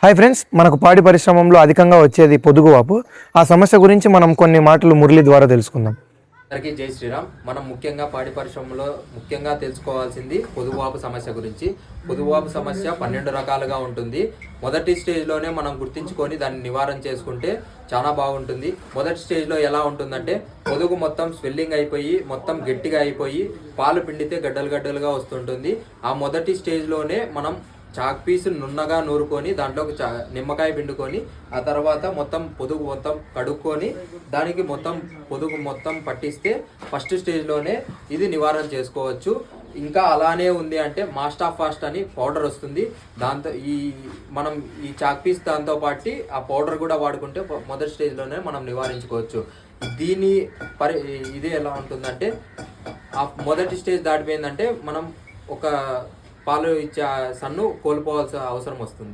Hi friends, మనకు పాడి పరిశ్రమలో అధికంగా వచ్చేది పొదుగువాపు. ఆ సమస్య గురించి మనం కొన్ని మాటలు మురళి ద్వారా తెలుసుకుందాం. అందరికీ జై శ్రీరామ్. మనం ముఖ్యంగా పాడి పరిశ్రమలో ముఖ్యంగా తెలుసుకోవాల్సింది పొదుగువాపు సమస్య గురించి. పొదుగువాపు సమస్య 12 రకాలుగా ఉంటుంది. మొదటి స్టేజ్లోనే మనం గుర్తించుకొని దాన్ని నివారణ చేసుకుంటే చాలా బాగుంటుంది. మొదటి స్టేజ్లో ఎలా ఉంటుందంటే పొదుగు మొత్తం స్వెల్లింగ్ అయిపోయి మొత్తం గట్టిగా అయిపోయి పాలు పిండితే గడ్డలు గడ్డలుగా వస్తుంటుంది. ఆ మొదటి స్టేజ్లోనే మనం చాక్ పీస్ నున్నగా నూరుకొని దాంట్లో నిమ్మకాయ పిండుకొని ఆ తర్వాత మొత్తం పొదుగు మొత్తం కడుక్కొని దానికి మొత్తం పొదుగు మొత్తం పట్టిస్తే ఫస్ట్ స్టేజ్లోనే ఇది నివారణ చేసుకోవచ్చు. ఇంకా అలానే ఉంది అంటే మాస్టర్ ఫాస్ట్ అని పౌడర్ వస్తుంది. దాంతో మనం ఈ చాక్ పీస్ దాంతో పాటు ఆ పౌడర్ కూడా వాడుకుంటే మొదటి స్టేజ్లోనే మనం నివారించుకోవచ్చు. దీని ఇది ఎలా ఉంటుందంటే ఆ మొదటి స్టేజ్ దాటిపోయిందంటే మనం ఒక పాలు ఇచ్చే సన్ను కోల్పోవాల్సిన అవసరం వస్తుంది.